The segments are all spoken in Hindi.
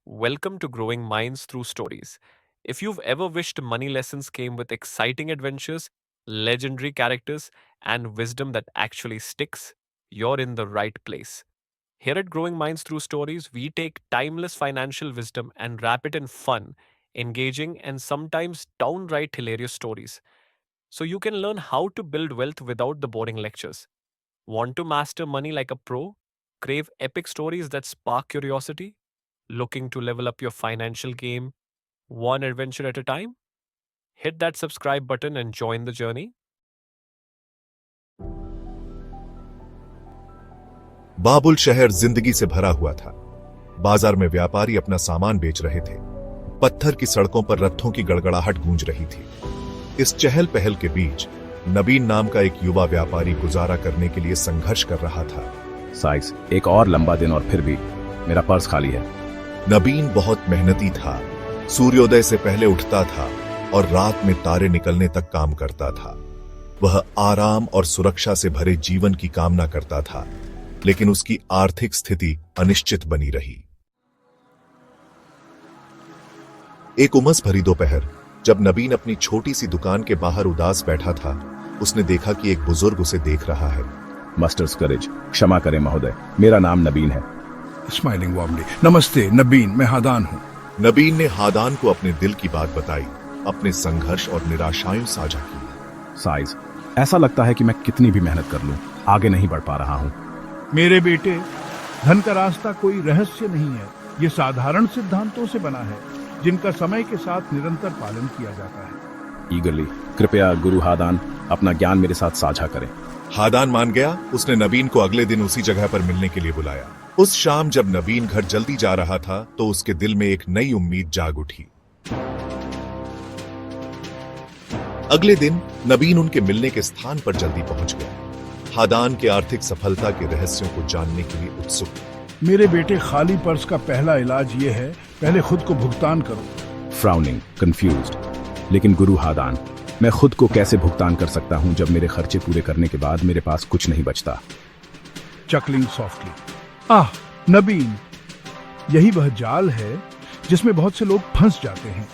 Welcome to Growing Minds Through Stories. If you've ever wished money lessons came with exciting adventures, legendary characters, and wisdom that actually sticks, you're in the right place. Here at Growing Minds Through Stories, we take timeless financial wisdom and wrap it in fun, engaging, and sometimes downright hilarious stories. So you can learn how to build wealth without the boring lectures. Want to master money like a pro? Crave epic stories that spark curiosity? Looking to level up your financial game one adventure at a time? Hit that subscribe button and join the journey. बाबुल शहर जिंदगी से भरा हुआ था। बाजार में व्यापारी अपना सामान बेच रहे थे। पत्थर की सड़कों पर रथों की गड़गड़ाहट गूंज रही थी। इस चहल पहल के बीच नबीन नाम का एक युवा व्यापारी गुजारा करने के लिए संघर्ष कर रहा था। साइज, एक और लंबा दिन और फिर भी मेरा पर्स खाली है। नबीन बहुत मेहनती था। सूर्योदय से पहले उठता था और रात में तारे निकलने तक काम करता था। वह आराम और सुरक्षा से भरे जीवन की कामना करता था, लेकिन उसकी आर्थिक स्थिति अनिश्चित बनी रही। एक उमस भरी दोपहर, जब नबीन अपनी छोटी सी दुकान के बाहर उदास बैठा था, उसने देखा कि एक बुजुर्ग उसे देख रहा है। मस्टर्स करेज, क्षमा करें महोदय, मेरा नाम नबीन है। स्माइलिंग वार्मली, नमस्ते नबीन, मैं हादान हूँ। नबीन ने हादान को अपने दिल की बात बताई, अपने संघर्ष और निराशाएं साझा की। साइज, ऐसा लगता है कि मैं कितनी भी मेहनत कर लूं, आगे नहीं बढ़ पा रहा हूं। मेरे बेटे, धन का रास्ता कोई रहस्य नहीं है। ये साधारण सिद्धांतों से बना है, जिनका समय के साथ निरंतर पालन किया जाता है। ईगरली, कृपया गुरु हादान अपना ज्ञान मेरे साथ साझा करें। हादान मान गया। उसने नबीन को अगले दिन उसी जगह पर मिलने के लिए बुलाया। उस शाम जब नबीन घर जल्दी जा रहा था, तो उसके दिल में एक नई उम्मीद जाग उठी। अगले दिन नबीन उनके मिलने के स्थान पर जल्दी पहुंच गया। हादान के आर्थिक सफलता के रहस्यों को जानने के लिए उत्सुक। मेरे बेटे, खाली पर्स का पहला इलाज ये है, पहले खुद को भुगतान करो। फ्राउनिंग, कंफ्यूज्ड, लेकिन गुरु हादान, मैं खुद को कैसे भुगतान कर सकता हूं जब मेरे खर्चे पूरे करने के बाद मेरे पास कुछ नहीं बचता। चकलिंग सॉफ्टली, आह नबीन, यही वह जाल है जिसमें बहुत से लोग फंस जाते हैं।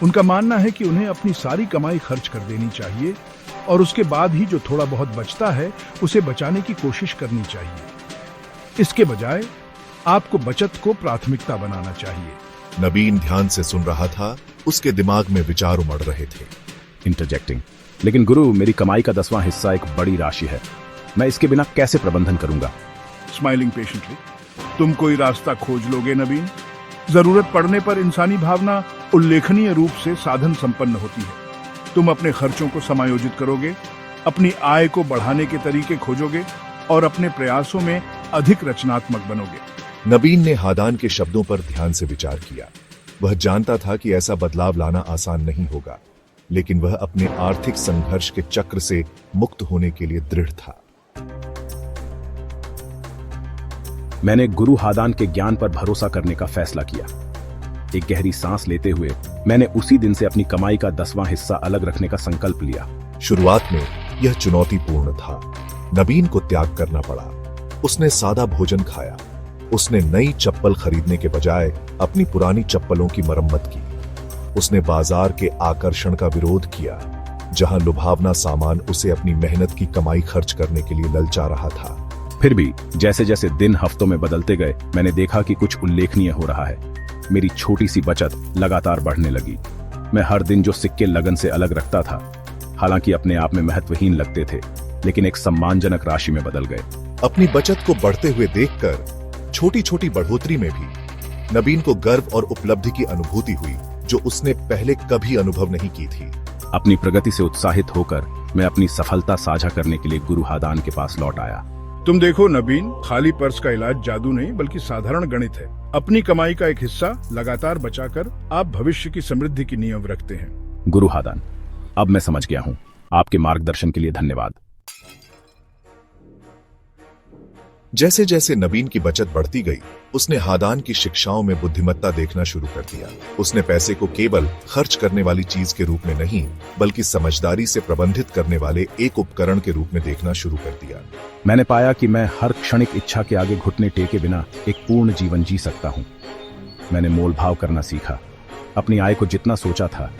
उनका मानना है कि उन्हें अपनी सारी कमाई खर्च कर देनी चाहिए और उसके बाद ही जो थोड़ा बहुत बचता है उसे बचाने की कोशिश करनी चाहिए। इसके बजाय आपको बचत को प्राथमिकता बनाना चाहिए। नबीन ध्यान से सुन रहा था। उसके दिमाग में विचार उमड़ रहे थे। इंटरजेक्टिंग, लेकिन गुरु, मेरी कमाई का 10वां हिस्सा एक बड़ी राशि है। मैं इसके बिना कैसे प्रबंधन करूंगा? स्माइलिंग पेशेंटली, तुम कोई रास्ता खोज लोगे नबीन। जरूरत पड़ने पर इंसानी भावना उल्लेखनीय रूप से साधन संपन्न होती है। तुम अपने खर्चों को समायोजित करोगे, अपनी आय को बढ़ाने के तरीके खोजोगे और अपने प्रयासों में अधिक रचनात्मक बनोगे। नबीन ने हादान के शब्दों पर ध्यान से विचार किया। वह जानता था कि ऐसा बदलाव लाना आसान नहीं होगा, लेकिन वह अपने आर्थिक संघर्ष के चक्र से मुक्त होने के लिए दृढ़ था। मैंने गुरु हादान के ज्ञान पर भरोसा करने का फैसला किया। एक गहरी सांस लेते हुए मैंने उसी दिन से अपनी कमाई का 10वां हिस्सा अलग रखने का संकल्प लिया। शुरुआत में यह चुनौतीपूर्ण था। नबीन को त्याग करना पड़ा। उसने सादा भोजन खाया। उसने नई चप्पल खरीदने के बजाय अपनी पुरानी चप्पलों की मरम्मत की। उसने बाजार के आकर्षण का विरोध किया, जहां लुभावना सामान उसे अपनी मेहनत की कमाई खर्च करने के लिए ललचा रहा था। फिर भी जैसे जैसे दिन हफ्तों में बदलते गए, मैंने देखा कि कुछ उल्लेखनीय हो रहा है। मेरी छोटी सी बचत लगातार बढ़ने लगी। मैं हर दिन जो सिक्के लगन से अलग रखता था, हालांकि अपने आप में महत्वहीन लगते थे, लेकिन एक सम्मानजनक राशि में बदल गए। अपनी बचत को बढ़ते हुए देखकर छोटी छोटी बढ़ोतरी में भी नबीन को गर्व और उपलब्धि की अनुभूति हुई, जो उसने पहले कभी अनुभव नहीं की थी। अपनी प्रगति से उत्साहित होकर मैं अपनी सफलता साझा करने के लिए गुरु हादान के पास लौट आया। तुम देखो नबीन, खाली पर्स का इलाज जादू नहीं बल्कि साधारण गणित है। अपनी कमाई का एक हिस्सा लगातार बचाकर आप भविष्य की समृद्धि की नींव रखते हैं। गुरु हादान, अब मैं समझ गया हूँ। आपके मार्गदर्शन के लिए धन्यवाद। जैसे जैसे नबीन की बचत बढ़ती गई, उसने हादान की शिक्षाओं में बुद्धिमत्ता देखना शुरू कर दिया। उसने पैसे को केवल खर्च करने वाली चीज के रूप में नहीं, बल्कि समझदारी से प्रबंधित करने वाले एक उपकरण के रूप में देखना शुरू कर दिया। मैंने पाया कि मैं हर क्षणिक इच्छा के आगे घुटने टेके बिना एक पूर्ण जीवन जी सकता हूँ। मैंने मोल भाव करना सीखा, अपनी आय को जितना सोचा था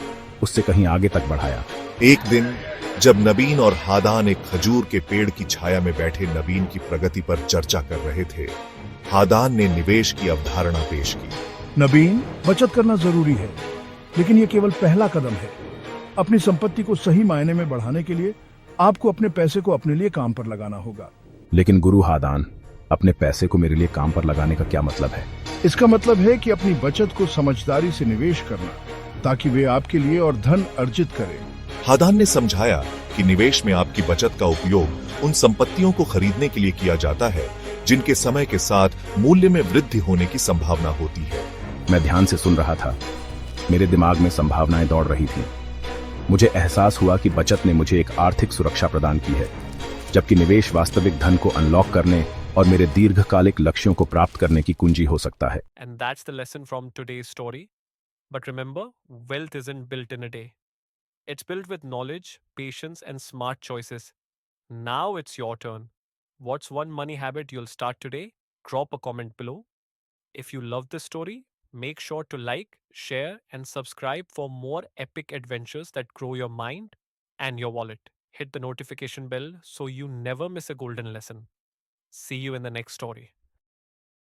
उससे कहीं आगे तक बढ़ाया। एक दिन जब नबीन और हादान एक खजूर के पेड़ की छाया में बैठे नबीन की प्रगति पर चर्चा कर रहे थे, हादान ने निवेश की अवधारणा पेश की। नबीन, बचत करना जरूरी है, लेकिन यह केवल पहला कदम है। अपनी संपत्ति को सही मायने में बढ़ाने के लिए आपको अपने पैसे को अपने लिए काम पर लगाना होगा। लेकिन गुरु हादान, अपने पैसे को मेरे लिए काम पर लगाने का क्या मतलब है? इसका मतलब है कि अपनी बचत को समझदारी से निवेश करना, ताकि वे आपके लिए और धन अर्जित करें। हादान ने समझाया कि निवेश में आपकी बचत का उपयोग उन संपत्तियों को खरीदने के लिए किया जाता है जिनके समय के साथ मूल्य में वृद्धि होने की संभावना होती है। मैं ध्यान से सुन रहा था, मेरे दिमाग में संभावनाएं दौड़ रही थीं। मुझे एहसास हुआ कि बचत ने मुझे एक आर्थिक सुरक्षा प्रदान की है, जबकि निवेश वास्तविक धन को अनलॉक करने और मेरे दीर्घकालिक लक्ष्यों को प्राप्त करने की कुंजी हो सकता है। And that's the lesson from today's story. But remember, wealth isn't built in a day. It's built with knowledge, patience, and smart choices. Now it's your turn. What's one money habit you'll start today? Drop a comment below. If you love this story, make sure to like, share, and subscribe for more epic adventures that grow your mind and your wallet. Hit the notification bell so you never miss a golden lesson. See you in the next story.